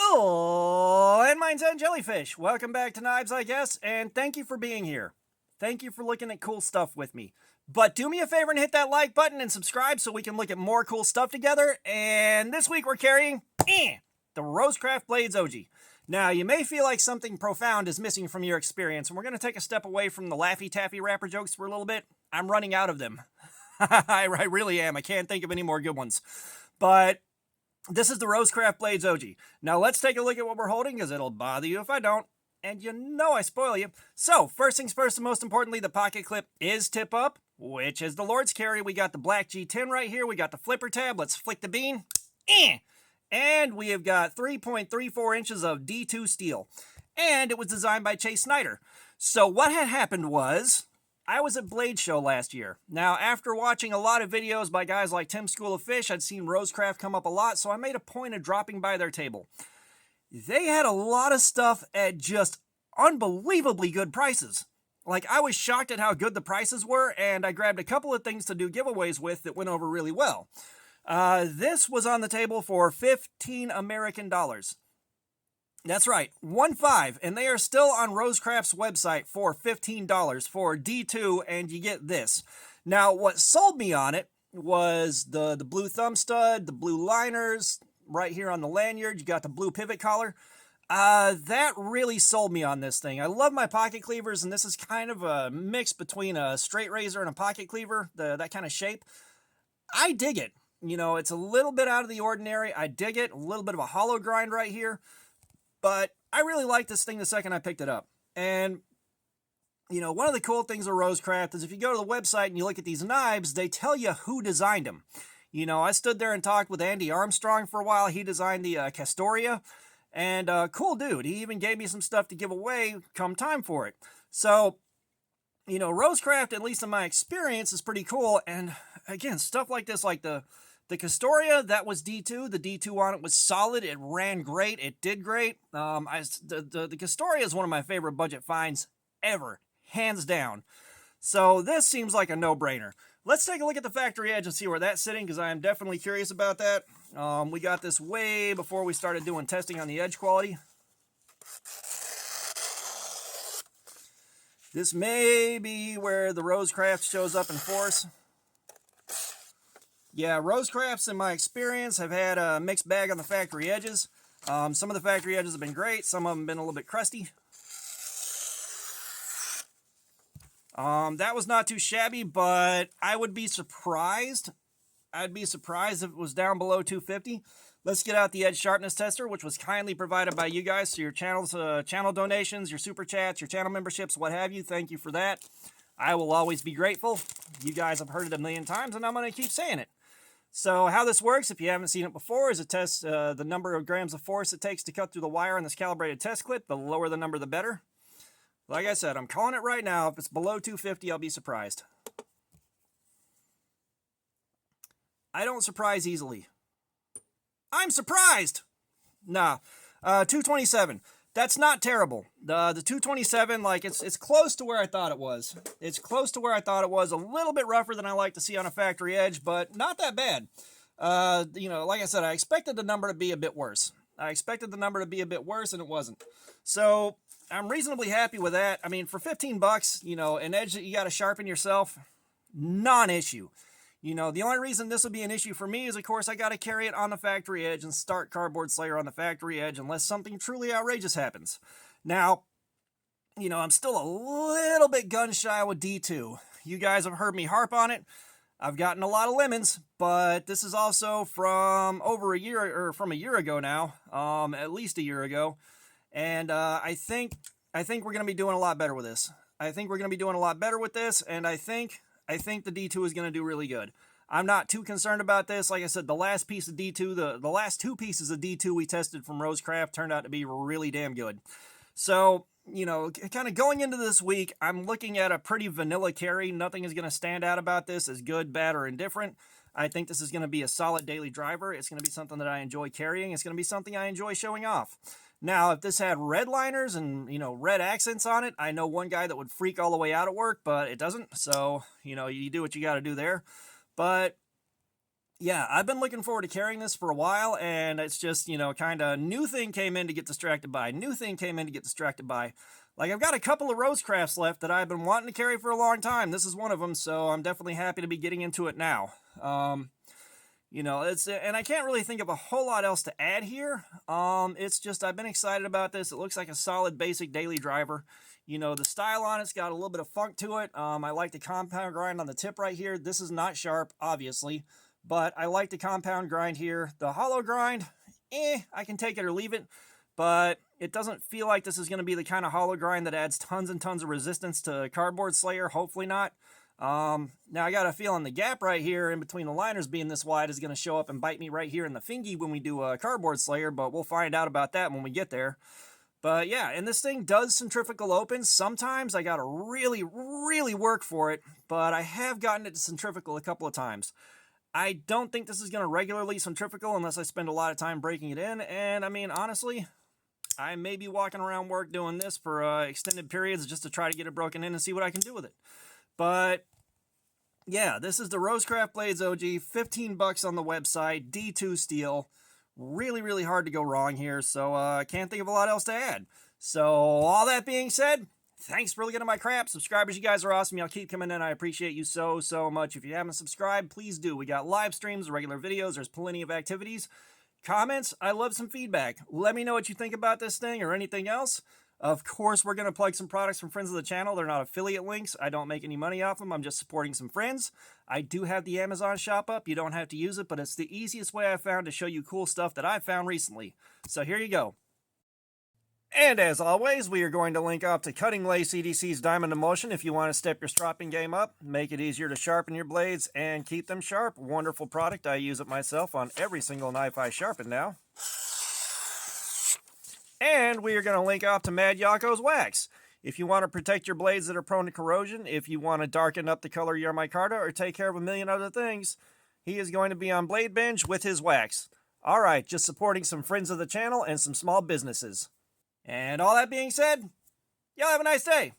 Oh, and mine's on Jellyfish. Welcome back to Knives, I guess, and thank you for being here. Thank you for looking at cool stuff with me. But do me a favor and hit that like button and subscribe so we can look at more cool stuff together. And this week we're carrying the RoseCraft Blades Ogee. Now, you may feel like something profound is missing from your experience, and we're going to take a step away from the Laffy Taffy rapper jokes for a little bit. I'm running out of them. I really am. I can't think of any more good ones. But this is the RoseCraft Blades Ogee. Now, let's take a look at what we're holding, because it'll bother you if I don't. And you know I spoil you. So, first things first, and most importantly, the pocket clip is tip up, which is the Lord's carry. We got the black G10 right here. We got the flipper tab. Let's flick the bean. And we have got 3.34 inches of D2 steel. And it was designed by Chase Snyder. So what had happened was, I was at Blade Show last year. Now, after watching a lot of videos by guys like Tim School of Fish, I'd seen RoseCraft come up a lot, so I made a point of dropping by their table. They had a lot of stuff at just unbelievably good prices. Like, I was shocked at how good the prices were, and I grabbed a couple of things to do giveaways with that went over really well. This was on the table for 15 American dollars. That's right, 15, and they are still on RoseCraft's website for $15 for D2, and you get this. Now, what sold me on it was the blue thumb stud, the blue liners, right here on the lanyard, you got the blue pivot collar. That really sold me on this thing. I love my pocket cleavers, and this is kind of a mix between a straight razor and a pocket cleaver, that kind of shape. I dig it. You know, it's a little bit out of the ordinary. I dig it. A little bit of a hollow grind right here. But I really liked this thing the second I picked it up. And, you know, one of the cool things of RoseCraft is if you go to the website and you look at these knives, they tell you who designed them. You know, I stood there and talked with Andy Armstrong for a while. He designed the Castoria. And cool dude. He even gave me some stuff to give away come time for it. So, you know, RoseCraft, at least in my experience, is pretty cool. And, again, stuff like this, like the Castoria, that was D2. The D2 on it was solid. It ran great. It did great. The Castoria is one of my favorite budget finds ever, hands down. So this seems like a no-brainer. Let's take a look at the factory edge and see where that's sitting, because I am definitely curious about that. We got this way before we started doing testing on the edge quality. This may be where the RoseCraft shows up in force. Yeah, RoseCrafts, in my experience, have had a mixed bag on the factory edges. Some of the factory edges have been great. Some of them have been a little bit crusty. That was not too shabby, but I would be surprised. I'd be surprised if it was down below 250. Let's get out the edge sharpness tester, which was kindly provided by you guys. So your channels, channel donations, your super chats, your channel memberships, what have you. Thank you for that. I will always be grateful. You guys have heard it a million times, and I'm going to keep saying it. So how this works, if you haven't seen it before, is it tests the number of grams of force it takes to cut through the wire on this calibrated test clip. The lower the number, the better. Like I said, I'm calling it right now. If it's below 250, I'll be surprised. I don't surprise easily. I'm surprised! Nah. 227. That's not terrible. The 227, like, it's close to where I thought it was. It's close to where I thought it was. A little bit rougher than I like to see on a factory edge, but not that bad. You know, like I said, I expected the number to be a bit worse. And it wasn't. So, I'm reasonably happy with that. I mean, for 15 bucks, you know, an edge that you got to sharpen yourself, non-issue. You know, the only reason this would be an issue for me is, of course, I got to carry it on the factory edge and start Cardboard Slayer on the factory edge unless something truly outrageous happens. Now, you know, I'm still a little bit gun-shy with D2. You guys have heard me harp on it. I've gotten a lot of lemons, but this is also from over a year, or from a year ago now, at least a year ago. And I think we're going to be doing a lot better with this. and I think the D2 is going to do really good. I'm not too concerned about this. Like I said, the last piece of D2, the last two pieces of D2 we tested from RoseCraft turned out to be really damn good. So, you know, kind of going into this week, I'm looking at a pretty vanilla carry. Nothing is going to stand out about this as good, bad, or indifferent. I think this is going to be a solid daily driver. It's going to be something that I enjoy carrying. It's going to be something I enjoy showing off. Now, if this had red liners and, you know, red accents on it, I know one guy that would freak all the way out at work, but it doesn't. So, you know, you do what you got to do there. But, yeah, I've been looking forward to carrying this for a while, and it's just, you know, kind of new thing came in to get distracted by, new thing came in to get distracted by. Like, I've got a couple of RoseCrafts left that I've been wanting to carry for a long time. This is one of them, so I'm definitely happy to be getting into it now. You know, and I can't really think of a whole lot else to add here. It's just, I've been excited about this. It looks like a solid basic daily driver. You know, the style on it's got a little bit of funk to it. I like the compound grind on the tip right here. This is not sharp, obviously, but I like the compound grind here. The hollow grind, I can take it or leave it, but it doesn't feel like this is going to be the kind of hollow grind that adds tons and tons of resistance to Cardboard Slayer. Hopefully not. Now I got a feeling the gap right here in between the liners being this wide is going to show up and bite me right here in the fingy when we do a Cardboard Slayer, but we'll find out about that when we get there. But yeah, and this thing does centrifugal open. Sometimes I got to really, really work for it, but I have gotten it to centrifugal a couple of times. I don't think this is going to regularly centrifugal unless I spend a lot of time breaking it in, and I mean, honestly, I may be walking around work doing this for extended periods just to try to get it broken in and see what I can do with it. But yeah, this is the RoseCraft Blades Ogee, 15 bucks on the website, D2 steel. Really, really hard to go wrong here, so I can't think of a lot else to add. So all that being said, thanks for looking at my crap. Subscribers, you guys are awesome. Y'all keep coming in. I appreciate you so, so much. If you haven't subscribed, please do. We got live streams, regular videos. There's plenty of activities. Comments, I love some feedback. Let me know what you think about this thing or anything else. Of course, we're going to plug some products from friends of the channel. They're not affiliate links. I don't make any money off them. I'm just supporting some friends. I do have the Amazon shop up. You don't have to use it, but it's the easiest way I've found to show you cool stuff that I've found recently. So here you go. And as always, we are going to link up to Cutting Lacey EDC's Diamond Emulsion if you want to step your stropping game up, make it easier to sharpen your blades, and keep them sharp. Wonderful product. I use it myself on every single knife I sharpen now. And we are going to link off to Mad Yocco's wax. If you want to protect your blades that are prone to corrosion, if you want to darken up the color of your micarta, or take care of a million other things, he is going to be on Blade Binge with his wax. Alright, just supporting some friends of the channel and some small businesses. And all that being said, y'all have a nice day.